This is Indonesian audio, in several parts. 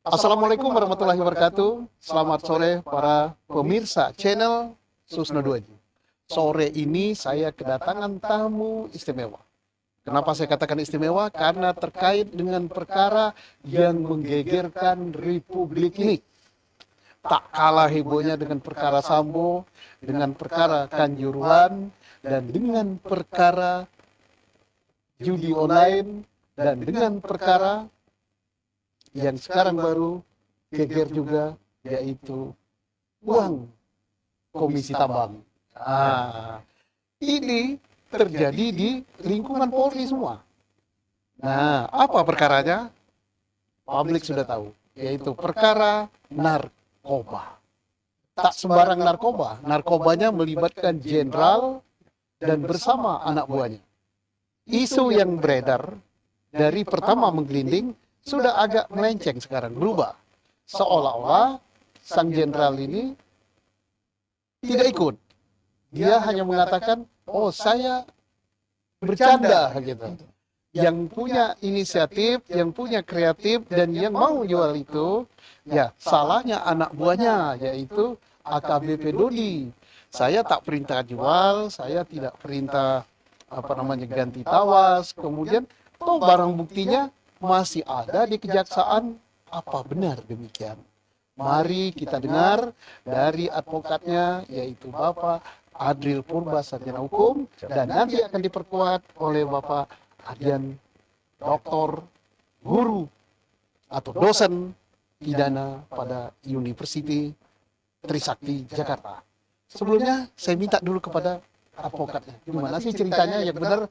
Assalamualaikum warahmatullahi wabarakatuh. Selamat sore para pemirsa channel Susno 2J. Sore ini saya kedatangan tamu istimewa. Kenapa saya katakan istimewa? Karena terkait dengan perkara yang menggegerkan Republik ini. Tak kalah hebohnya dengan perkara Sambo, dengan perkara Kanjuruhan, dan dengan perkara judi online, dan dengan perkara yang sekarang baru geger juga, yaitu uang komisi tambang. Ini terjadi di lingkungan Polri semua. Nah, apa perkaranya? Publik sudah tahu, yaitu perkara narkoba. Tak sembarang narkoba, narkobanya melibatkan jenderal dan bersama anak buahnya. Isu yang beredar dari pertama menggelinding sudah agak melenceng sekarang, berubah. Seolah-olah sang jenderal ini tidak ikut. Dia hanya mengatakan, oh saya bercanda gitu. Yang punya inisiatif, yang punya kreatif, dan yang mau jual itu, ya salahnya anak buahnya, yaitu AKBP Dodi. Saya tak perintah jual, saya tidak perintah ganti tawas, kemudian toh barang buktinya masih ada di kejaksaan. Apa benar demikian? Mari kita dengar dari advokatnya, yaitu Bapak Adril Purba, sarjana hukum, dan nanti akan diperkuat oleh Bapak Adian, doktor, guru, atau dosen pidana pada University Trisakti Jakarta. Sebelumnya saya minta dulu kepada advokatnya. Gimana sih ceritanya yang benar?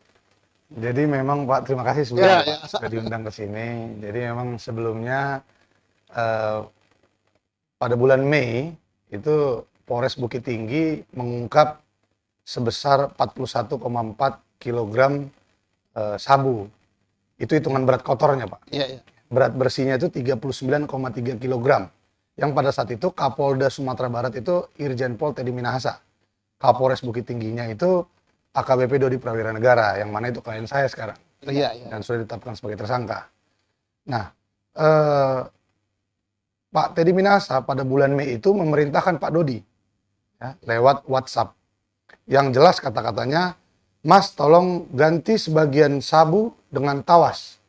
Jadi memang Pak, terima kasih sebelumnya Pak, sudah diundang ke sini. Jadi memang sebelumnya pada bulan Mei itu Polres Bukit Tinggi mengungkap sebesar 41,4 kg sabu. Itu hitungan berat kotornya Pak. Iya. Berat bersihnya itu 39,3 kg. Yang pada saat itu Kapolda Sumatera Barat itu Irjen Pol Teddy Minahasa. Kapolres Bukit Tingginya itu AKBP Dodi Prawira Negara, yang mana itu klien saya sekarang. Iya. Dan sudah ditetapkan sebagai tersangka. Nah, Pak Teddy Minahasa pada bulan Mei itu memerintahkan Pak Dodi ya, lewat WhatsApp. Yang jelas kata-katanya, Mas tolong ganti sebagian sabu dengan tawas.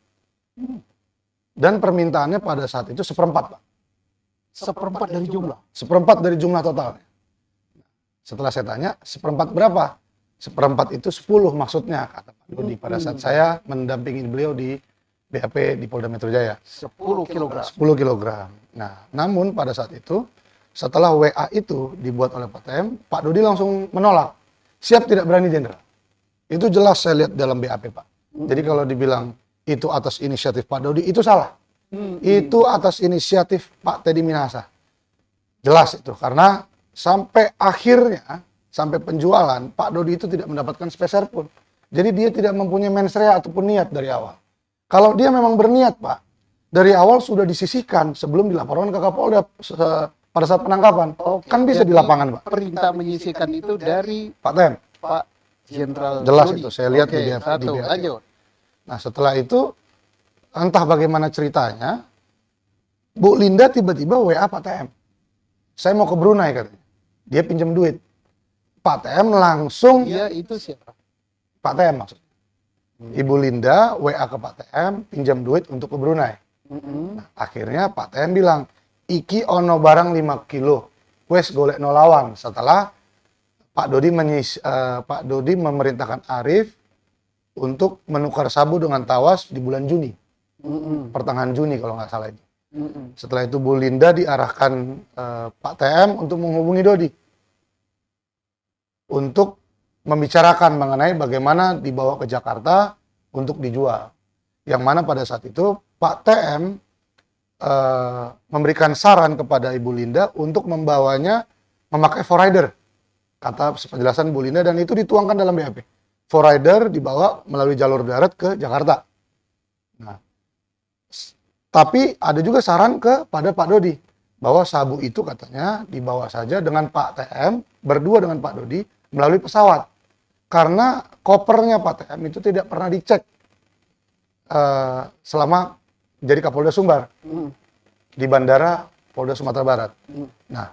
Dan permintaannya pada saat itu seperempat Pak. Seperempat dari jumlah? Seperempat dari jumlah totalnya. Setelah saya tanya, seperempat berapa? Seperempat itu 10 maksudnya, kata Pak Dodi pada saat saya mendampingi beliau di BAP di Polda Metro Jaya. 10 kg. 10 kg. Nah, namun pada saat itu, setelah WA itu dibuat oleh Pak TM, Pak Dodi langsung menolak. Siap tidak berani jenderal. Itu jelas saya lihat dalam BAP Pak. Jadi kalau dibilang itu atas inisiatif Pak Dodi, itu salah. Itu atas inisiatif Pak Teddy Minahasa. Jelas itu, karena sampai akhirnya, sampai penjualan, Pak Dodi itu tidak mendapatkan sepeser pun. Jadi dia tidak mempunyai mens rea ataupun niat dari awal. Kalau dia memang berniat Pak, dari awal sudah disisihkan sebelum dilaporkan ke Kapolda pada saat penangkapan. Kan bisa di lapangan Pak. Perintah menyisihkan itu dari Pak TM. Pak Jenderal Jelas Dodi. itu, saya lihat di BAP. Lanjut. Nah setelah itu, entah bagaimana ceritanya, Bu Linda tiba-tiba WA Pak TM. Saya mau ke Brunei katanya. Dia pinjam duit. Pak TM langsung... Dia itu siapa? Pak TM maksudnya. Ibu Linda WA ke Pak TM, pinjam duit untuk ke Brunei. Nah, akhirnya Pak TM bilang, iki ono barang 5 kilo, wes golek nolawan. Setelah Pak Dodi memerintahkan Arif untuk menukar sabu dengan tawas di bulan Juni. Pertengahan Juni kalau nggak salah itu. Setelah itu Bu Linda diarahkan Pak TM untuk menghubungi Dodi. Untuk membicarakan mengenai bagaimana dibawa ke Jakarta untuk dijual. Yang mana pada saat itu Pak TM memberikan saran kepada Ibu Linda untuk membawanya memakai forrider. Kata penjelasan Bu Linda dan itu dituangkan dalam BAP. Forrider dibawa melalui jalur darat ke Jakarta. Nah, tapi ada juga saran kepada Pak Dodi bahwa sabu itu katanya dibawa saja dengan Pak TM berdua dengan Pak Dodi melalui pesawat. Karena kopernya Pak TM itu tidak pernah dicek selama jadi Kapolda Sumbar. di bandara Polda Sumatera Barat. Hmm. Nah,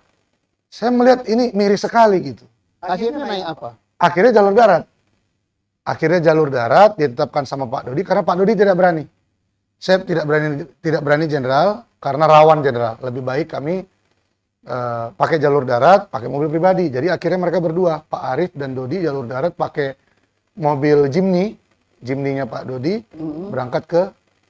saya melihat ini miris sekali gitu. Akhirnya naik apa? Akhirnya jalur darat. Akhirnya jalur darat ditetapkan sama Pak Dodi karena Pak Dodi tidak berani. Saya tidak berani jenderal karena rawan jenderal. Lebih baik kami pakai jalur darat, pakai mobil pribadi. Jadi akhirnya mereka berdua, Pak Arief dan Dodi jalur darat pakai mobil Jimny-nya Pak Dodi berangkat ke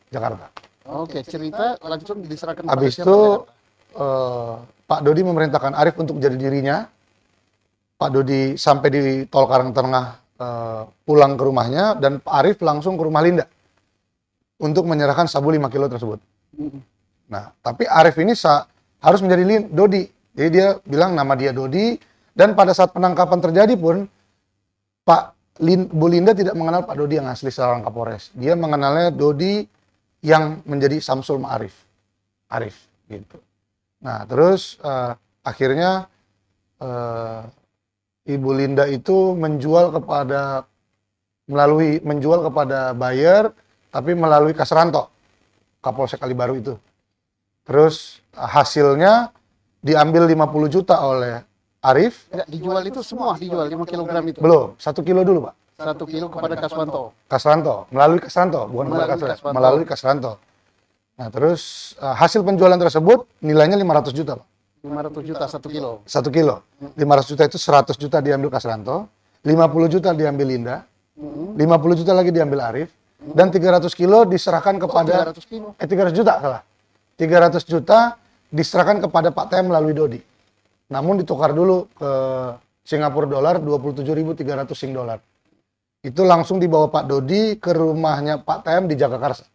Jakarta. Oke, cerita langsung diserahkan kepada Habis siapa itu Jakarta? Pak Dodi memerintahkan Arief untuk jadi dirinya. Pak Dodi sampai di Tol Karangtengah pulang ke rumahnya dan Pak Arief langsung ke rumah Linda untuk menyerahkan sabu 5 kilo tersebut. Nah, tapi Arief ini harus menjadi Dodi. Jadi dia bilang nama dia Dodi dan pada saat penangkapan terjadi pun Bu Linda tidak mengenal Pak Dodi yang asli seorang Kapolres. Dia mengenalnya Dodi yang menjadi Samsul Ma'arif. Arif gitu. Nah, terus akhirnya Ibu Linda itu menjual kepada buyer tapi melalui Kasranto, Kapolsek Kalibaru itu. Terus hasilnya diambil 50 juta oleh Arief. Enggak, dijual itu semua dijual 5 kilogram itu. Belum, 1 kilo dulu, Pak. 1 kilo kepada Kaswanto. Kasranto, melalui Kasranto, bukan melalui Kasranto. Nah, terus hasil penjualan tersebut nilainya 500 juta, Pak. 500 juta 1 kilo. 1 kilo. 500 juta itu 100 juta diambil Kasranto, 50 juta diambil Linda, 50 juta lagi diambil Arief, dan 300 kilo diserahkan kepada 300 kilo. 300 juta salah. 300 juta diserahkan kepada Pak TM melalui Dodi. Namun ditukar dulu ke Singapura dolar 27.300 Sing dolar. Itu langsung dibawa Pak Dodi ke rumahnya Pak TM di Jagakarsa.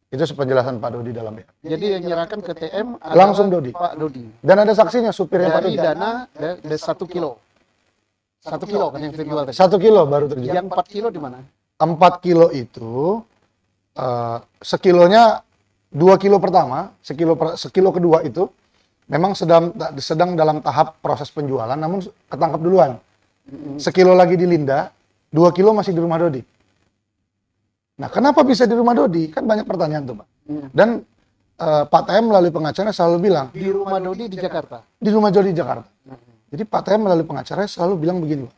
Itu sepenjelasan Pak Dodi dalam BAP. Jadi yang menyerahkan ke TM Langsung Dodi. Pak Dodi. Dan ada saksinya supirnya Pak Dari Dodi. dana dari 1 kilo. 1 kilo kan yang terjual tadi. 1 kilo baru terjual. Yang 4 kilo di mana? 4 kilo itu sekilonya 2 kilo pertama, sekilo kedua itu memang sedang dalam tahap proses penjualan, namun ketangkap duluan. Sekilo lagi di Linda, 2 kilo masih di rumah Dodi. Nah, kenapa bisa di rumah Dodi? Kan banyak pertanyaan tuh, Pak. Dan Pak TM melalui pengacara selalu bilang, Di rumah Dodi di Jakarta. di rumah Dodi di Jakarta. Jadi Pak TM melalui pengacara selalu bilang begini, Pak.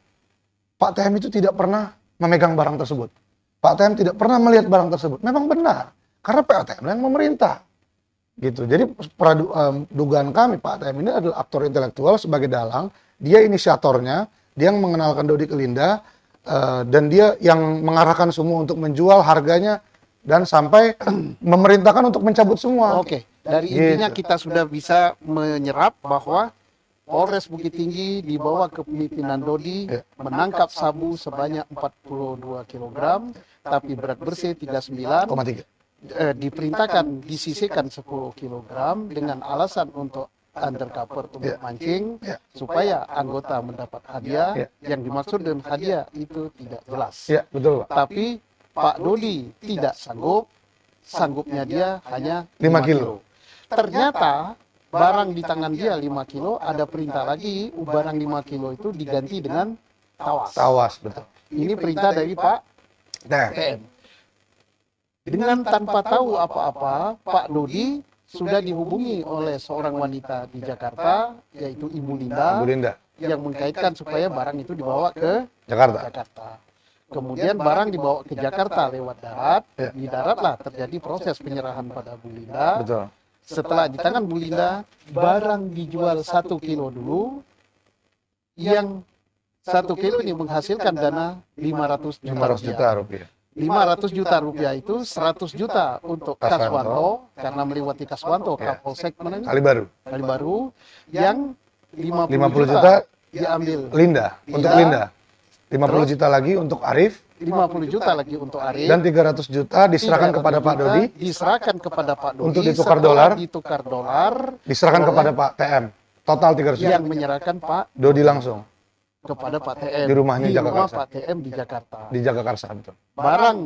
Pak TM itu tidak pernah memegang barang tersebut. Pak TM tidak pernah melihat barang tersebut. Memang benar. Karena Pak TM yang memerintah. Gitu. Jadi dugaan kami Pak TM ini adalah aktor intelektual sebagai dalang. Dia inisiatornya, dia yang mengenalkan Dodi ke Linda, dan dia yang mengarahkan semua untuk menjual harganya dan sampai memerintahkan untuk mencabut semua. Oke. Dari intinya kita sudah bisa menyerap bahwa Polres Bukit Tinggi di bawah kepemimpinan Dodi menangkap sabu sebanyak 42 kg, tapi berat bersih 39, 3. diperintahkan disisihkan 10 kg dengan alasan untuk undercover untuk mancing supaya anggota mendapat hadiah. Yang dimaksud dengan hadiah itu tidak jelas. Ya, betul, Pak. Tapi Pak Dodi tidak sanggupnya dia hanya 5 kilo. Ternyata barang di tangan dia 5 kilo, ada perintah lagi, barang 5 kilo itu diganti dengan tawas. Tawas, betul. Ini perintah dari Pak TM. Dengan tanpa tahu apa-apa, Pak Dodi sudah dihubungi oleh seorang wanita di Jakarta, yaitu Ibu Linda, Bu Linda, yang mengkaitkan supaya barang itu dibawa ke Jakarta. Kemudian barang dibawa ke Jakarta lewat darat, di daratlah terjadi proses penyerahan pada Bu Linda. Betul. Setelah di tangan Bu Linda, barang dijual 1 kilo dulu, yang 1 kilo ini menghasilkan dana 500 juta rupiah. 500 juta rupiah itu 100 juta untuk Kaswanto, karena melewati Kaswanto, Kapolsek Kalibaru, yang 50 juta diambil Linda, untuk Linda. 50 juta lagi untuk Arief. 50 juta lagi untuk Arief. Dan 300 juta diserahkan kepada Pak Dodi. Diserahkan kepada Pak Dodi. Untuk ditukar dolar. Diserahkan kepada Pak TM. Total 300 juta. Yang menyerahkan Pak Dodi langsung. Kepada Pak TM. Di rumahnya rumah Pak TM di Jakarta. Di Jagakarsa, betul. Barang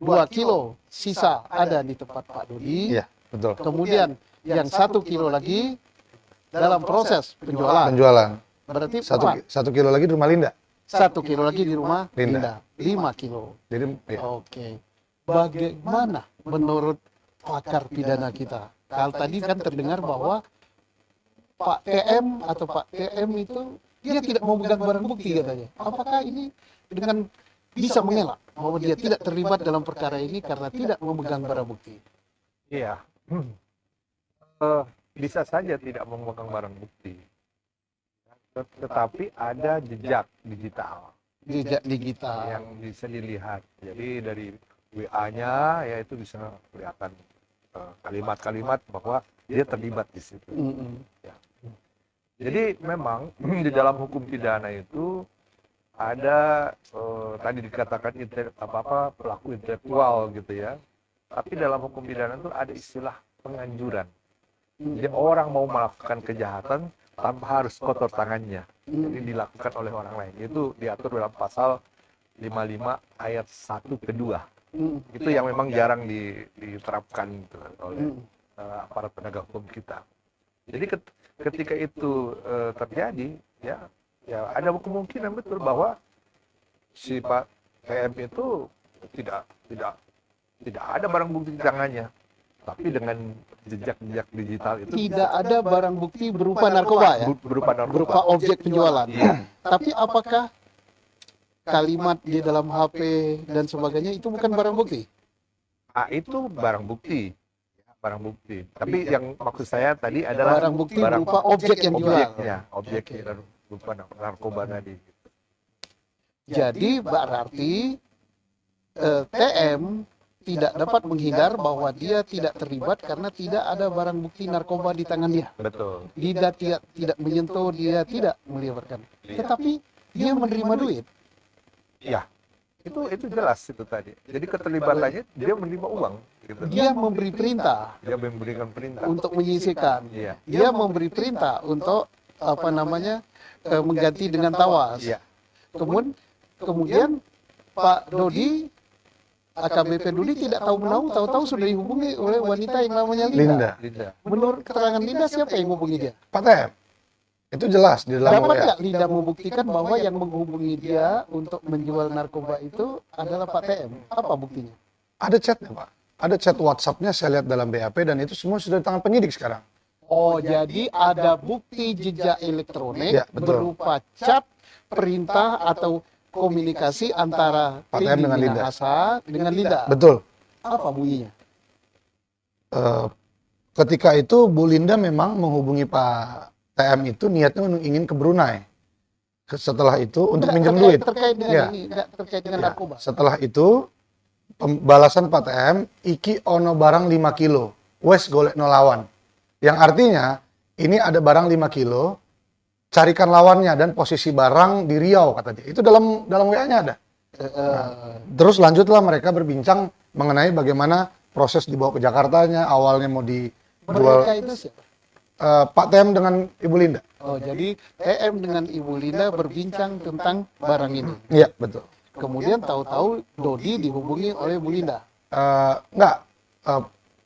2 kilo sisa ada di tempat Pak Dodi. Iya, betul. Kemudian yang 1 kilo lagi dalam proses penjualan. Berarti 1 kilo lagi di rumah Linda. 1 kilo lagi di rumah Linda. 5 kilo. Jadi, Oke. Bagaimana menurut pakar pidana kita? Kalau tadi kan terdengar bahwa Pak TM atau Pak TM itu dia tidak mau memegang barang bukti katanya. Apakah ini dengan bisa mengelak bahwa dia tidak terlibat dalam perkara ini karena tidak memegang barang bukti? Iya. Bisa saja tidak memegang barang bukti. Tetapi ada jejak digital Jejak digital. yang bisa dilihat. Jadi dari WA-nya ya itu bisa kelihatan kalimat-kalimat bahwa dia terlibat di situ. Ya. Jadi memang di dalam hukum pidana itu ada tadi dikatakan pelaku intelektual gitu ya. Tapi dalam hukum pidana itu ada istilah penganjuran. Jadi orang mau melakukan kejahatan tanpa harus kotor tangannya. Jadi dilakukan oleh orang lain. Itu diatur dalam pasal 55 ayat 1 ke 2. Itu yang memang jarang diterapkan gitu, oleh aparat penegak hukum kita. Jadi ketika itu terjadi, ya ada kemungkinan betul bahwa si Pak TM itu tidak ada barang bukti di tangannya, tapi dengan jejak digital itu Tidak ada barang bukti berupa narkoba ya? Berupa objek penjualan. Iya. Tapi apakah kalimat di dalam HP dan sebagainya itu bukan barang bukti? Itu barang bukti. Tapi yang maksud saya tadi adalah Barang bukti berupa objek yang dijual. Objeknya berupa narkoba tadi. Jadi berarti TM tidak dapat menghindar bahwa dia tidak terlibat karena tidak ada barang bukti narkoba di tangan dia. Betul. Dia tidak menyentuh, dia tidak melibatkan. Tetapi dia menerima duit. Iya. Itu jelas itu tadi. Jadi keterlibatannya dia menerima uang gitu. Dia memberi perintah Dia memberikan perintah. untuk menyisihkan. Iya. Dia memberi perintah untuk mengganti dengan tawas. Iya. Kemudian Pak Dodi, AKBP Dodi tidak tahu sudah dihubungi oleh wanita yang namanya Linda. Linda. Menurut keterangan Linda, siapa yang menghubungi dia? Pak TM. Itu jelas di dalam Dapat WA. nggak Linda membuktikan bahwa yang menghubungi dia untuk menjual narkoba itu adalah Pak TM? Apa buktinya? Ada chatnya, Pak. Ada chat WhatsApp-nya saya lihat dalam BAP dan itu semua sudah di tangan penyidik sekarang. Oh, jadi ada bukti jejak elektronik Ya, betul. berupa chat, perintah atau komunikasi antara Pak TM dengan Ridi Linda. Minahasa dengan Linda. Betul. Apa bunyinya? Ketika itu Bu Linda memang menghubungi Pak TM itu niatnya ingin ke Brunei. Setelah itu untuk minjem duit. Terkait dengan Ya. ini, enggak terkait dengan Ya. narkoba. Setelah itu balasan Pak TM, iki ono barang 5 kilo, wes golek no lawan. Yang artinya ini ada barang 5 kilo, carikan lawannya dan posisi barang di Riau kata dia. Itu dalam WA-nya ada. Terus lanjutlah mereka berbincang mengenai bagaimana proses dibawa ke Jakartanya, awalnya mau dijual. Mereka itu siapa? Pak TM dengan Ibu Linda. Oh, jadi TM dengan Ibu Linda berbincang tentang barang ini. Iya, betul. Kemudian tahu-tahu Dodi dihubungi oleh Bu Linda. Enggak,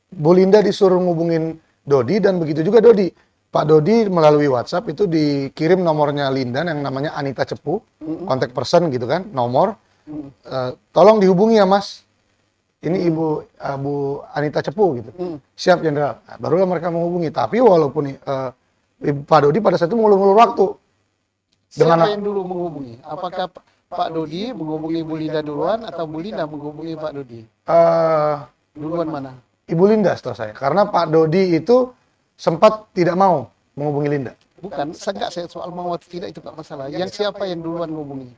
Bu Linda disuruh ngubungin Dodi dan begitu juga Dodi. Pak Dodi melalui WhatsApp itu dikirim nomornya Linda yang namanya Anita Cepu, kontak person gitu kan, nomor. Tolong dihubungi ya Mas. Ini Bu Anita Cepu gitu. Siap Jenderal. Nah, barulah mereka menghubungi. Tapi walaupun Pak Dodi pada saat itu mengulur-ulur waktu. Siapa yang dulu menghubungi? Apakah Pak Dodi menghubungi Bu Linda duluan atau Bu Linda menghubungi Pak Dodi? Duluan mana? Ibu Linda setahu saya. Karena Pak Dodi itu sempat tidak mau menghubungi Linda. Bukan, enggak, saya soal mau atau tidak itu enggak masalah. Yang siapa yang duluan menghubungi?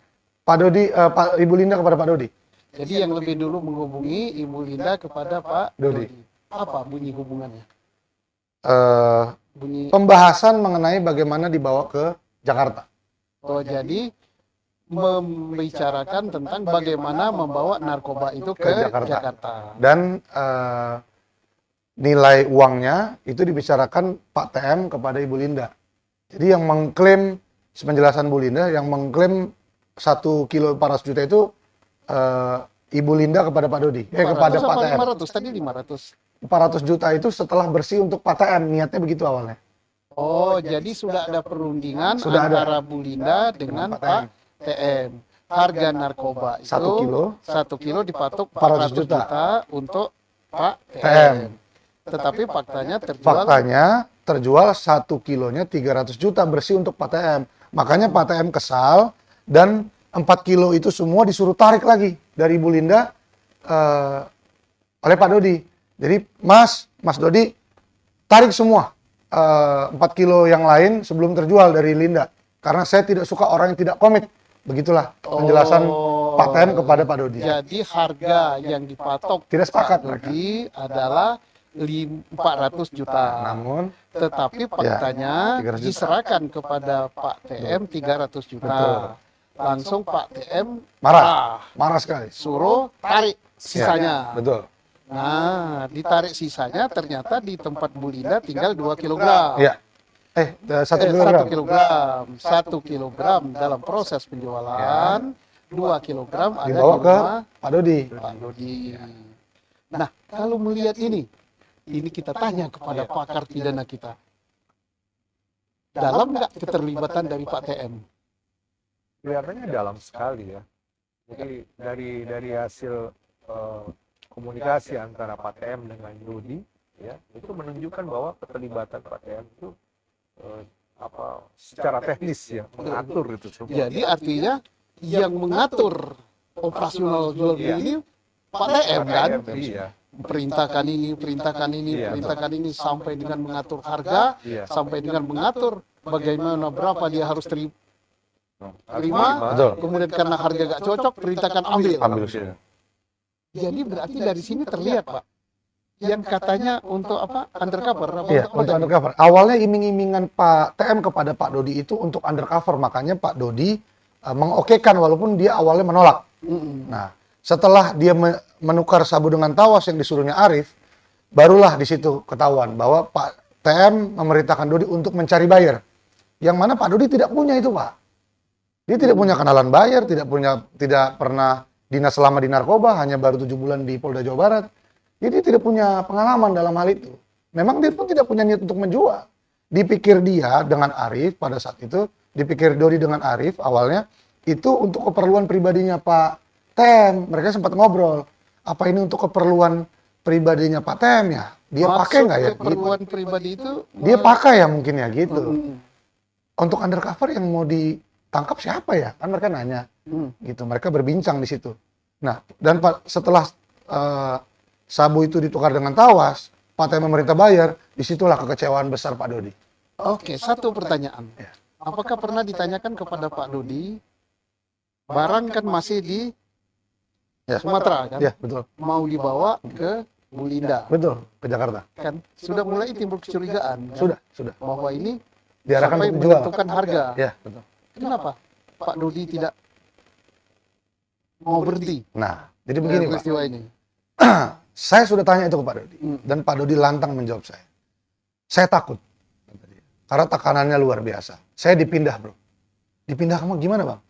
Pak Dodi, Ibu Linda kepada Pak Dodi. Jadi yang lebih dulu menghubungi Ibu Linda kepada Pak Dodi. Apa bunyi hubungannya? Bunyi. Pembahasan mengenai bagaimana dibawa ke Jakarta. Oh, jadi membicarakan tentang bagaimana membawa narkoba itu ke Jakarta. Dan nilai uangnya itu dibicarakan Pak TM kepada Ibu Linda. Jadi yang mengklaim, penjelasan Bu Linda, yang mengklaim 1 kilo 400 juta itu Ibu Linda kepada Pak Dodi. Kepada Pak TM. 500, tadi 500. 400 juta itu setelah bersih untuk Pak TM, niatnya begitu awalnya. Oh, jadi sudah ada perundingan antara Bu Linda dengan Pak TM. Harga narkoba itu 1 kilo. 1 kilo dipatok 400 400 juta untuk Pak TM. Tetapi faktanya terjual. Faktanya terjual 1 kilonya 300 juta bersih untuk Pak TM. Makanya Pak TM kesal dan 4 kilo itu semua disuruh tarik lagi dari Bu Linda oleh Pak Dodi. Jadi Mas Dodi tarik semua 4 kilo yang lain sebelum terjual dari Linda. Karena saya tidak suka orang yang tidak komit. Begitulah penjelasan Pak TM kepada Pak Dodi. Jadi harga yang dipatok Tidak sepakat Pak Dodi adalah 400 juta. Namun Tetapi faktanya 300 juta. diserahkan kepada Pak TM 300 juta. Betul. Langsung Pak TM marah sekali. suruh tarik sisanya. Betul. Nah, ditarik sisanya ternyata di tempat Bu Linda tinggal 2 kg. Iya. 1 1 kilogram. kilogram. 1 kilogram dalam proses penjualan, 2 kilogram ada Dibawa di ke rumah Pak Dodi. Pak Dodi. Nah, kalau melihat ini kita tanya kepada pakar pidana kita. Dalam nggak keterlibatan dari Pak TM? Kelihatannya dalam sekali ya. Jadi dari hasil komunikasi antara Pak TM dengan Dodi, ya itu menunjukkan bahwa keterlibatan Pak TM itu secara teknis ya mengatur itu semua. Jadi artinya yang mengatur operasional jual beli ini Pak TM kan? Iya. Perintahkan ini, Iya, perintahkan ini sampai dengan mengatur harga, Iya. sampai dengan mengatur bagaimana berapa dia harus terima. Betul. Kemudian karena harga gak cocok, perintahkan ambil. Ambil. Jadi berarti dari sini terlihat Pak, yang katanya untuk apa? Undercover. Iya, apa untuk tadi? undercover. Awalnya iming-imingan Pak TM kepada Pak Dodi itu untuk undercover, makanya Pak Dodi mengokekan walaupun dia awalnya menolak. Nah, setelah dia menukar sabu dengan tawas yang disuruhnya Arif, barulah di situ ketahuan bahwa Pak TM memerintahkan Dodi untuk mencari buyer. Yang mana Pak Dodi tidak punya itu, Pak. Dia tidak punya kenalan buyer, tidak pernah dinas selama di narkoba, hanya baru 7 bulan di Polda Jawa Barat. Jadi dia tidak punya pengalaman dalam hal itu. Memang dia pun tidak punya niat untuk menjual. Dipikir dia dengan Arif pada saat itu, dipikir Dodi dengan Arif awalnya, itu untuk keperluan pribadinya Pak TM. Mereka sempat ngobrol, apa ini untuk keperluan pribadinya Pak TM ya? Dia pakai nggak ya? Keperluan Gitu. pribadi itu Dia pakai ya mungkin ya gitu. Mm. Untuk undercover yang mau ditangkap siapa ya? Kan mereka nanya. Gitu. Mereka berbincang di situ. Nah, dan setelah sabu itu ditukar dengan tawas, Pak TM memerintah bayar, disitulah kekecewaan besar Pak Dodi. Oke, satu pertanyaan. Ya. Apakah pernah ditanyakan kepada Pak Dodi, barang kan masih di Ya. Sumatera kan? Ya, betul. Mau dibawa ke Bu Linda Betul, ke Jakarta. kan? Sudah mulai timbul kecurigaan kan? Sudah. Bahwa ini Diarahkan sampai untuk jual. menentukan harga. Ya, betul. Kenapa Pak Dodi tidak mau berhenti Nah, jadi begini, Pak. peristiwa ini? Saya sudah tanya itu ke Pak Dodi. Hmm. Dan Pak Dodi lantang menjawab saya. Saya takut. kata dia. Karena tekanannya luar biasa. Saya dipindah, bro. Dipindah kamu gimana, Bang?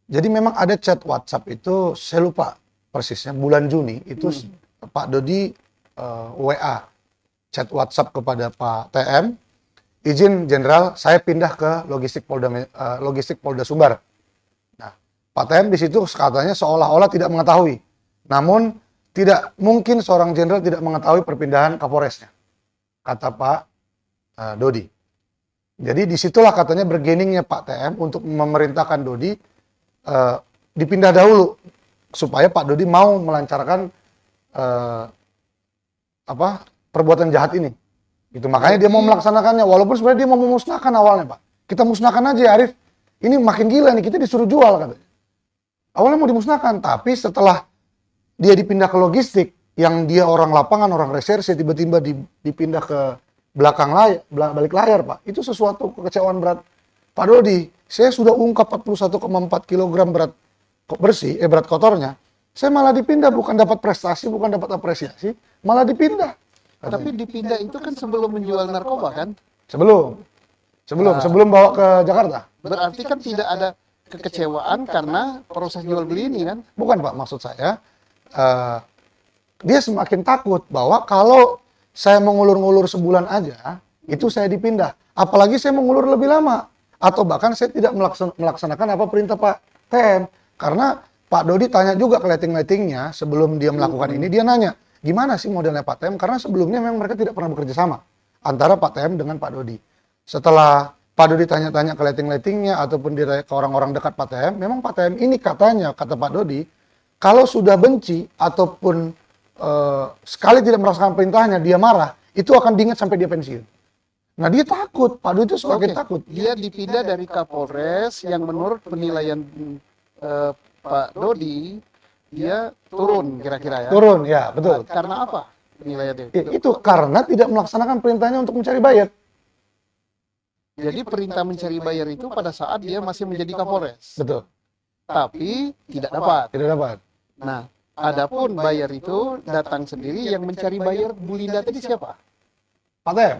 Jadi memang ada chat WhatsApp itu, saya lupa persisnya, bulan Juni, itu Pak Dodi WA. Chat WhatsApp kepada Pak TM, izin Jenderal, saya pindah ke logistik Polda Sumbar. Nah, Pak TM di situ katanya seolah-olah tidak mengetahui. Namun, tidak mungkin seorang jenderal tidak mengetahui perpindahan Kapolresnya, kata Pak Dodi. Jadi disitulah katanya bergeningnya Pak TM untuk memerintahkan Dodi dipindah dahulu supaya Pak Dodi mau melancarkan perbuatan jahat ini. Gitu. Makanya dia mau melaksanakannya, walaupun sebenarnya dia mau memusnahkan awalnya, Pak. Kita musnahkan aja ya, Arif. Ini makin gila nih, kita disuruh jual katanya. Awalnya mau dimusnahkan, tapi setelah dia dipindah ke logistik, yang dia orang lapangan, orang reserse, tiba-tiba dipindah ke balik layar, Pak. Itu sesuatu kekecewaan berat. Pak Dodi, saya sudah ungkap 41,4 kg berat berat kotornya. Saya malah dipindah, bukan dapat prestasi, bukan dapat apresiasi, malah dipindah. Tapi dipindah itu kan sebelum menjual narkoba kan? Sebelum bawa ke Jakarta. Berarti kan tidak ada kekecewaan karena proses jual beli ini kan? Bukan, Pak, maksud saya dia semakin takut bahwa kalau saya mengulur-ngulur sebulan aja, itu saya dipindah. Apalagi saya mengulur lebih lama. Atau bahkan saya tidak melaksanakan apa perintah Pak TM. Karena Pak Dodi tanya juga ke letting-lettingnya sebelum dia melakukan ini, dia nanya, gimana sih modelnya Pak TM? Karena sebelumnya memang mereka tidak pernah bekerja sama antara Pak TM dengan Pak Dodi. Setelah Pak Dodi tanya-tanya ke letting-lettingnya ataupun ke orang-orang dekat Pak TM, memang Pak TM ini katanya, kata Pak Dodi, kalau sudah benci ataupun sekali tidak merasakan perintahnya, dia marah, itu akan diingat sampai dia pensiun. Nah dia takut, Pak Dodi itu semakin takut. Dia dipindah dari Kapolres yang menurut penilaian Pak Dodi, dia turun kira-kira ya. Turun, ya betul. Nah, karena apa penilaiannya? Itu karena tidak melaksanakan perintahnya untuk mencari bayar. Jadi perintah mencari bayar itu pada saat dia masih menjadi Kapolres. Betul. Tapi tidak dapat. Tidak dapat. Nah, adapun bayar itu datang sendiri, yang mencari bayar Bu Linda tadi siapa? Pak TM.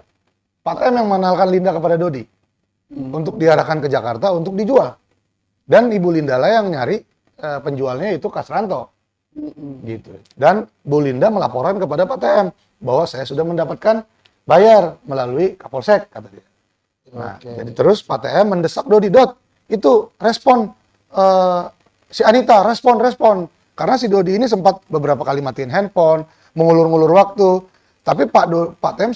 Pak TM yang mengenalkan Linda kepada Dodi. Untuk diarahkan ke Jakarta untuk dijual. Dan Ibu Linda lah yang nyari penjualnya itu Kasranto. Gitu. Dan Bu Linda melaporkan kepada Pak TM bahwa saya sudah mendapatkan bayar melalui Kapolsek, kata dia. Nah, jadi terus Pak TM mendesak Dodi, Dot, itu respon si Anita, respon. Karena si Dodi ini sempat beberapa kali matiin handphone, mengulur-ngulur waktu. Tapi Pak TM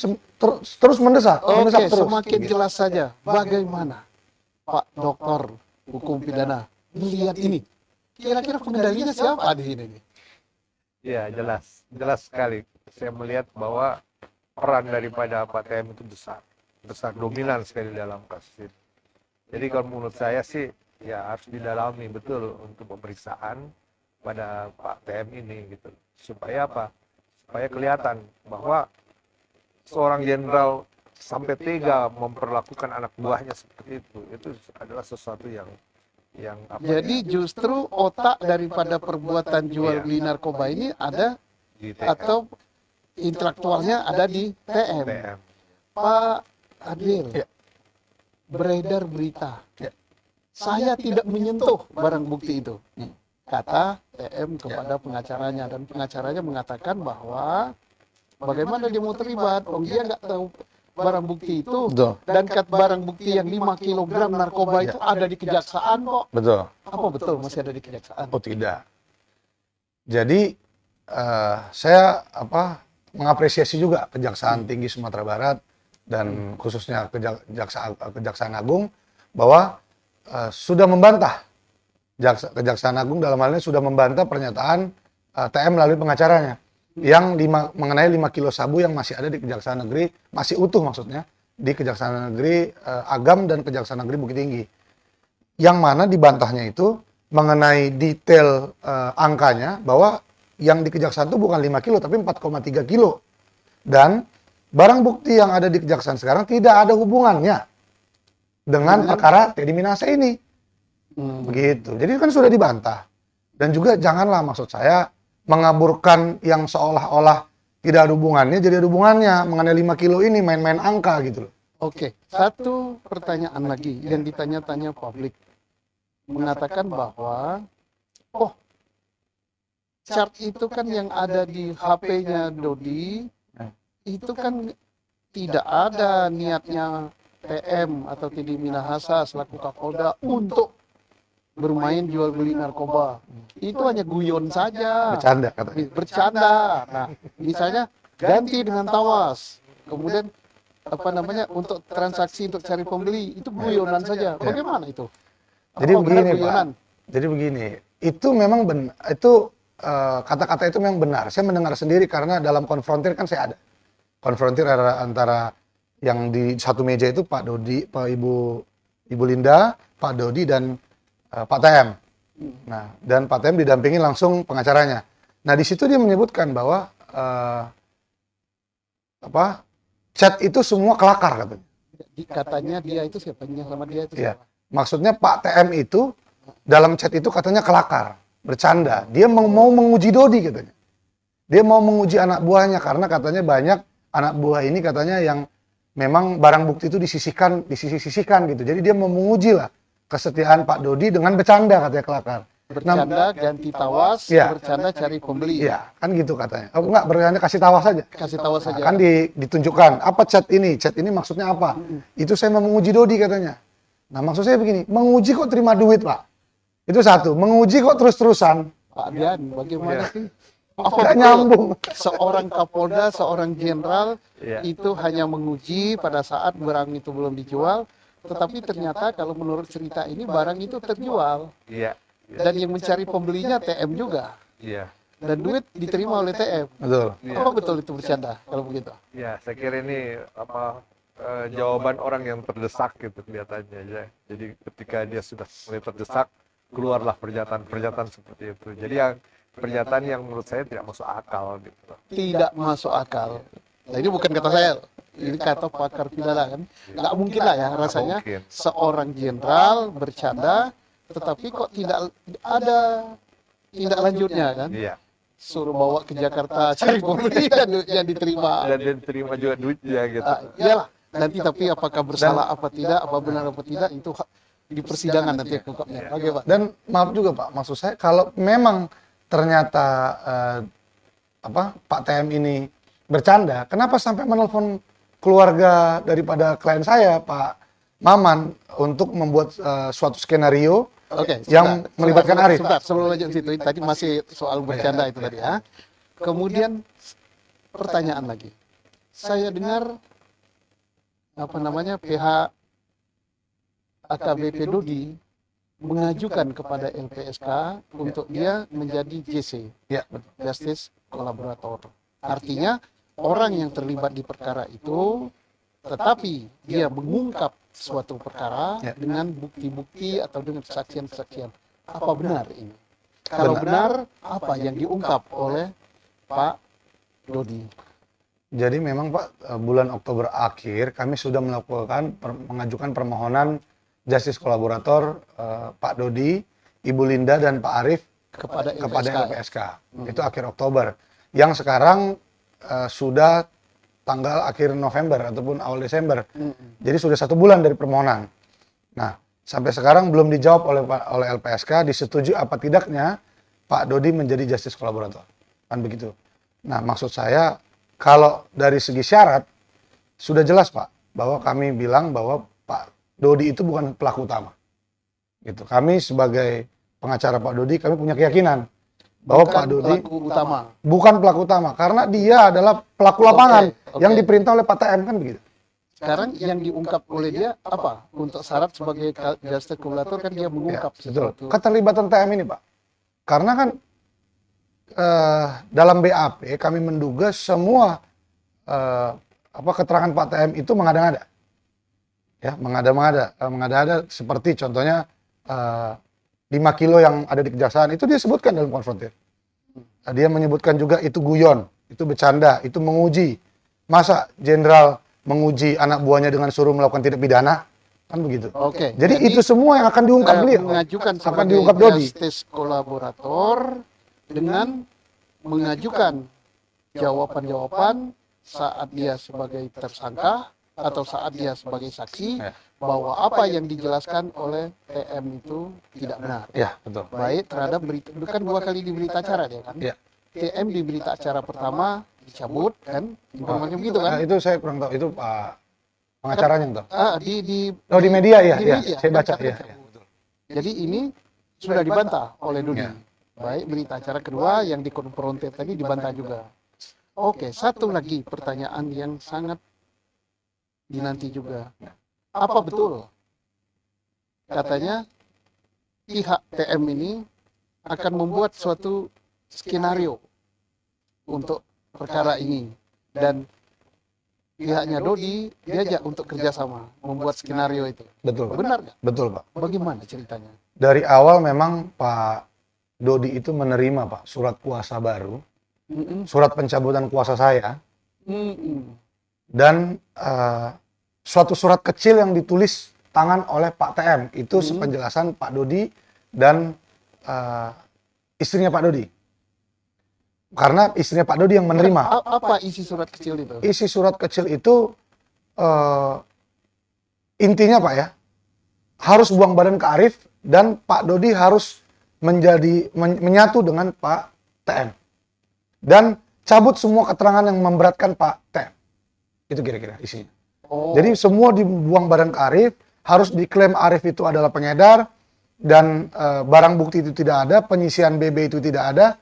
terus mendesak terus. Semakin jelas saja bagaimana Pak Doktor Hukum Pidana melihat ini. Kira-kira pengendalinya siapa di sini? Ya, jelas sekali. Saya melihat bahwa peran daripada Pak TM itu besar, dominan sekali dalam kasus ini. Jadi kalau menurut saya sih, ya harus didalami betul untuk pemeriksaan pada Pak TM ini gitu. Supaya apa? Supaya kelihatan bahwa seorang jenderal sampai tega memperlakukan anak buahnya seperti itu adalah sesuatu yang jadi justru otak daripada perbuatan jual beli narkoba ini ada di TM. Atau intelektualnya ada di TM. Pak Adil, beredar berita, saya tidak menyentuh barang bukti itu, kata TM kepada pengacaranya, dan pengacaranya mengatakan bahwa bagaimana dia mau terlibat, dia nggak tahu barang bukti itu. Betul. Dan barang bukti yang 5 kg narkoba itu ada di kejaksaan kok. Betul. Apa betul masih ada di kejaksaan? Oh tidak. Jadi saya mengapresiasi juga Kejaksaan Tinggi Sumatera Barat dan khususnya Kejaksaan Agung bahwa sudah membantah, Kejaksaan Agung dalam hal ini sudah membantah pernyataan TM melalui pengacaranya yang mengenai 5 kilo sabu yang masih ada di Kejaksaan Negeri, masih utuh maksudnya, di Kejaksaan Negeri Agam dan Kejaksaan Negeri Bukit Tinggi. Yang mana dibantahnya itu mengenai detail angkanya bahwa yang di Kejaksaan itu bukan 5 kilo tapi 4,3 kilo. Dan barang bukti yang ada di Kejaksaan sekarang tidak ada hubungannya dengan perkara Teddy Minahasa ini. Begitu. Jadi kan sudah dibantah. Dan juga janganlah maksud saya mengaburkan yang seolah-olah tidak ada hubungannya, jadi ada hubungannya mengenai 5 kilo ini, main-main angka gitu loh. Oke, satu pertanyaan lagi yang ditanya-tanya publik. Mengatakan bahwa, chart itu kan yang ada di HP-nya Dodi, itu kan tidak ada niatnya TM atau Teddy Minahasa selaku Kapolda untuk bermain jual beli narkoba. Itu hanya guyon saja. Bercanda katanya. Bercanda. Nah, misalnya ganti dengan tawas. Kemudian untuk transaksi untuk cari pembeli, itu guyonan saja. Bagaimana itu? Jadi begini, Pak. Jadi begini, itu memang benar. Itu kata-kata itu memang benar. Saya mendengar sendiri karena dalam konfrontir kan saya ada. Konfrontir antara yang di satu meja itu Pak Dodi, Ibu Linda, Pak Dodi dan Pak TM. Nah, dan Pak TM didampingi langsung pengacaranya. Nah, di situ dia menyebutkan bahwa chat itu semua kelakar katanya. Katanya dia itu siapa? Sama dia itu siapa? Ya. Maksudnya Pak TM itu dalam chat itu katanya kelakar, bercanda. Dia mau menguji Dodi katanya. Dia mau menguji anak buahnya karena katanya banyak anak buah ini katanya yang memang barang bukti itu disisihkan gitu. Jadi dia mau menguji lah kesetiaan Pak Dodi dengan bercanda katanya kelakar. Bercanda ganti tawas, bercanda cari pembeli. Iya, kan gitu katanya. Oh, enggak, bercanda kasih tawas saja. Kasih tawas saja. Kan ditunjukkan, apa chat ini? Chat ini maksudnya apa? Itu saya mau menguji Dodi katanya. Nah, maksud saya begini, menguji kok terima duit, Pak? Itu satu. Menguji kok terus-terusan? Pak Dian, bagaimana sih? Apa Nggak betul nyambung. seorang Kapolda, seorang jenderal Iya. itu hanya menguji pada saat barang itu belum dijual, tetapi ternyata kalau menurut cerita ini barang itu terjual Iya. dan yang mencari pembelinya TM juga Iya. dan duit diterima oleh TM. Betul. Iya. Apa betul itu bercanda kalau begitu? Ya, saya kira ini jawaban orang yang terdesak gitu kelihatannya ya. Jadi ketika dia sudah mulai terdesak, keluarlah pernyataan-pernyataan seperti itu. Jadi yang pernyataan yang menurut saya tidak masuk akal gitu. Tidak masuk akal. Nah, ini bukan kata saya, ini kata pakar pidana kan. Nggak mungkin lah ya rasanya mungkin. seorang jenderal bercanda, tetapi kok tidak ada tindak lanjutnya kan? Iya. Suruh bawa ke Jakarta cari pembeli dan duitnya diterima. Dan dia terima juga duitnya gitu. Iyalah, nanti tapi apakah bersalah apa tidak, apa benar apa tidak itu di persidangan nanti ungkapnya. Oke Pak. Dan maaf juga Pak, maksud saya kalau memang ternyata Pak TM ini bercanda, kenapa sampai menelpon keluarga daripada klien saya, Pak Maman, untuk membuat suatu skenario Oke, yang melibatkan Arif? Sebentar, sebelum lanjut ke situ, tadi masih soal bercanda itu tadi ya. Kemudian pertanyaan lagi. Saya dengar pihak AKBP Dodi mengajukan kepada LPSK untuk dia menjadi JC, Ya, betul. Justice Collaborator. Artinya orang yang terlibat di perkara itu, tetapi dia mengungkap suatu perkara dengan bukti-bukti atau dengan kesaksian-kesaksian. Apa benar ini? Kalau benar, apa yang diungkap oleh Pak Dodi? Jadi memang Pak, bulan Oktober akhir kami sudah mengajukan permohonan Justice Kolaborator Pak Dodi, Ibu Linda dan Pak Arif kepada LPSK. Itu akhir Oktober. Yang sekarang sudah tanggal akhir November ataupun awal Desember. Jadi sudah 1 bulan dari permohonan. Nah, sampai sekarang belum dijawab oleh LPSK disetujui apa tidaknya Pak Dodi menjadi Justice Kolaborator. Kan begitu. Nah, maksud saya kalau dari segi syarat sudah jelas Pak bahwa kami bilang bahwa Pak Dodi itu bukan pelaku utama. Gitu. Kami sebagai pengacara Pak Dodi kami punya keyakinan bahwa Bukan Pak Dodi bukan pelaku utama karena dia adalah pelaku lapangan yang diperintah oleh Pak TM, kan begitu. Sekarang yang diungkap oleh dia apa? Untuk syarat sebagai Justice Collaborator kan dia mengungkap sesuatu. Keterlibatan TM ini Pak. Karena kan dalam BAP kami menduga semua keterangan Pak TM itu mengada-ngada. Ya, mengada-ngada seperti contohnya 5 kilo yang ada di kejaksaan itu dia sebutkan dalam konfrontir. Dia menyebutkan juga itu guyon, itu bercanda, itu menguji. Masa jenderal menguji anak buahnya dengan suruh melakukan tindak pidana? Kan begitu. Oke. Jadi itu semua yang akan diungkap beliau. Mengajukan akan sebagai diungkap Dodi. Justice Kolaborator dengan mengajukan jawaban-jawaban saat dia sebagai tersangka atau saat dia sebagai saksi bahwa apa yang dijelaskan oleh TM itu tidak benar. Ya, betul. Baik terhadap berita, kan 2 kali di berita acara dia kan. Ya. TM di berita acara pertama dicabut kan, informasinya begitu kan? Nah, itu saya kurang tahu, itu Pak pengacaranya yang tahu. Di media ya, di ya. media, Saya kan baca katanya ya. cabut. Jadi ini sudah dibantah oleh Dodi. Ya. Baik berita acara kedua yang dikonfrontir tadi dibantah juga. Oke, satu lagi pertanyaan yang sangat dinanti juga. Apa betul katanya pihak TM ini akan membuat suatu skenario untuk perkara ini dan pihaknya Dodi diajak untuk kerjasama membuat skenario itu? Betul, Pak. Benar nggak? Betul, Pak. Bagaimana ceritanya? Dari awal memang Pak Dodi itu menerima Pak surat kuasa baru, surat pencabutan kuasa saya, dan suatu surat kecil yang ditulis tangan oleh Pak TM. Itu sepenjelasan Pak Dodi dan istrinya Pak Dodi. Karena istrinya Pak Dodi yang menerima. Apa isi surat kecil itu? Isi surat kecil itu intinya Pak ya, harus buang badan ke Arif dan Pak Dodi harus menyatu dengan Pak TM. Dan cabut semua keterangan yang memberatkan Pak TM. Itu kira-kira isinya. Jadi semua dibuang badan ke Arif, harus diklaim Arif itu adalah pengedar, dan barang bukti itu tidak ada, penyisian BB itu tidak ada,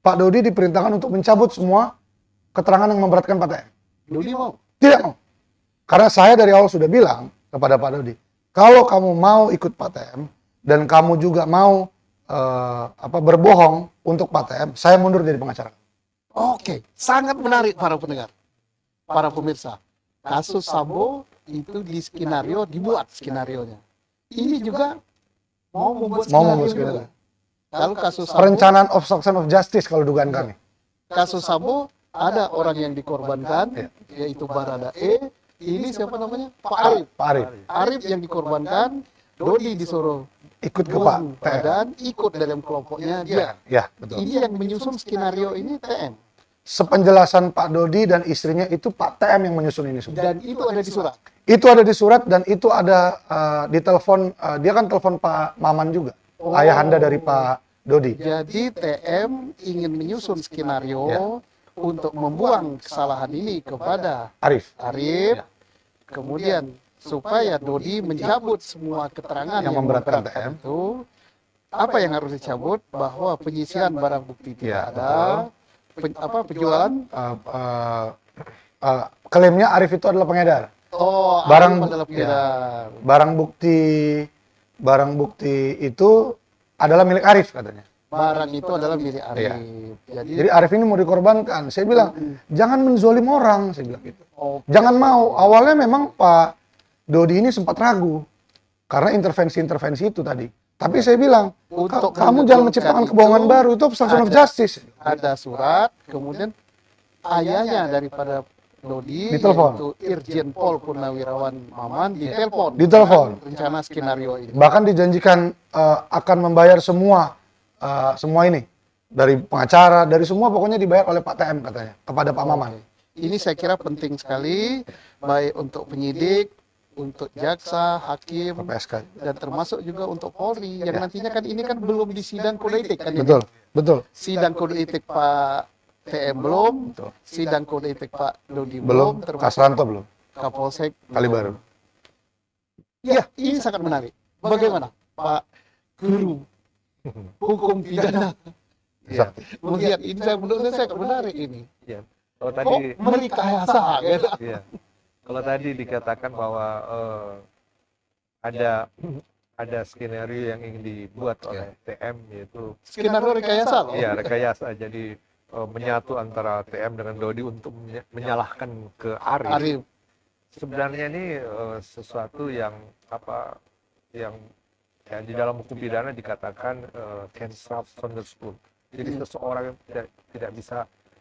Pak Dodi diperintahkan untuk mencabut semua keterangan yang memberatkan Pak TM. Dodi mau? Tidak mau. Karena saya dari awal sudah bilang kepada Pak Dodi, kalau kamu mau ikut Pak TM dan kamu juga mau berbohong untuk Pak TM, saya mundur jadi pengacara. Oke, sangat menarik para pendengar, para pemirsa. Kasus Sambo itu dibuat skenarionya. Ini juga mau membuat skenario juga. Kalau kasus Sambo, Perencanaan obstruction of justice kalau dugaan kami. kasus Sambo ada orang yang dikorbankan, yaitu Baradae. Ini siapa namanya? Pak Arif. Pak Arif. Arif yang dikorbankan, Dodi disuruh Ikut ke Pak TM. dan ikut dalam kelompoknya dia. Ya, betul. Ini yang menyusun skenario ini TM. Sepenjelasan Pak Dodi dan istrinya itu Pak TM yang menyusun ini semua. Dan itu ada di surat. Itu ada di surat dan itu ada di telepon, dia kan telepon Pak Maman juga. Ayahanda dari Pak Dodi. Jadi TM ingin menyusun skenario untuk membuang kesalahan ini kepada Arif. kemudian supaya Dodi mencabut semua keterangan Yang memberatkan TM. itu. Apa yang harus dicabut? Bahwa penyisian barang bukti tidak ada, penjualan. Klaimnya Arif itu adalah pengedar. Oh, Barang- Arif adalah pengedar. Barang bukti itu adalah milik Arif katanya. Barang itu adalah milik Arif. Jadi Arif ini mau dikorbankan. Saya bilang, jangan menzolim orang, saya bilang gitu. Oh, Jangan mau. Awalnya memang Pak Dodi ini sempat ragu karena intervensi-intervensi itu tadi. Tapi saya bilang, Untuk kamu jangan menciptakan itu, kebohongan baru, itu obstruction of justice. ada surat, kemudian ayahnya daripada Dodi, Ditelepon. yaitu Irjen Pol Purnawirawan Maman, ditelepon. Ditelepon. Rencana skenario ini. Bahkan dijanjikan akan membayar semua ini. Dari pengacara, dari semua pokoknya dibayar oleh Pak TM katanya, kepada Pak Maman. Ini saya kira penting sekali, baik untuk penyidik, untuk jaksa, hakim, PSK. dan termasuk juga untuk Polri, yang nantinya kan ini kan belum di sidang kode etik kan ini? Betul. Sidang kode etik Pak TM belum, Betul. sidang kode etik Pak Dodi Belum, termasuk Kasranto belum. Kapolsek Kali baru. Ya, ini sangat menarik. Bagaimana Pak Guru hukum pidana Ya. melihat ini? Menurut saya sangat menarik ini. Ya. Kalau Kok tadi merekayasa gitu? Iya. Kalau tadi dikatakan bahwa ada skenario yang ingin dibuat oleh TM, yaitu Skenario rekayasa loh. ya rekayasa. Jadi menyatu antara TM dengan Dodi untuk menyalahkan ke Arif. Arif. Sebenarnya ini sesuatu yang yang di dalam hukum pidana dikatakan cancer from the spoon. Jadi seseorang yang tidak bisa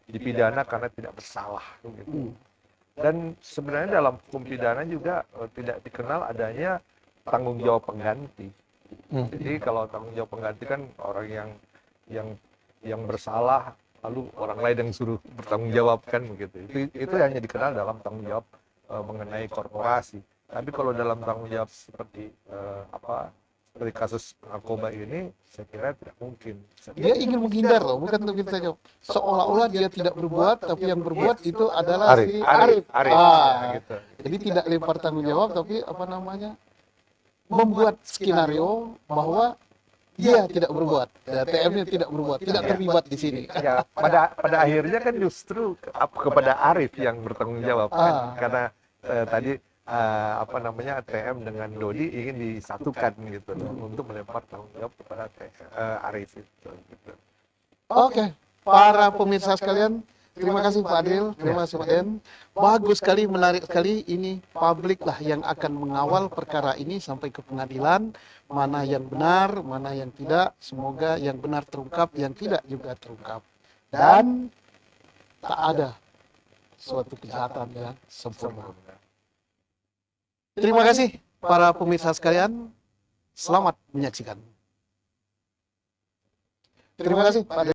dipidana karena tidak bersalah gitu. Dan sebenarnya dalam hukum pidana juga tidak dikenal adanya tanggung jawab pengganti. Jadi kalau tanggung jawab pengganti kan orang yang bersalah lalu orang lain yang suruh bertanggung jawab kan begitu. Itu hanya dikenal dalam tanggung jawab mengenai korporasi. Tapi kalau dalam tanggung jawab seperti seperti kasus narkoba ini, saya kira tidak mungkin. Dia ingin menghindar loh, bukan untuk kita jawab. Seolah-olah dia tidak berbuat, tapi yang berbuat itu adalah Arif. si Arif. Gitu. Jadi tidak lempar tanggung jawab, tapi membuat skenario bahwa dia tidak berbuat, TM-nya tidak berbuat, tidak terlibat di sini. Ya, pada akhirnya kan justru kepada Arif yang bertanggung jawab kan? Karena tadi TM dengan Dodi ingin disatukan gitu untuk melempar tanggung jawab kepada Arif itu. Gitu. Oke, para pemirsa sekalian, terima kasih Pak Adil, terima kasih Pak Den. Bagus sekali, menarik sekali. Ini publik lah yang akan mengawal perkara ini sampai ke pengadilan. Mana yang benar, mana yang tidak. Semoga yang benar terungkap, yang tidak juga terungkap. Dan tak ada suatu kejahatan yang sempurna. Terima kasih para pemirsa sekalian. Selamat menyaksikan. Terima kasih Pak Den.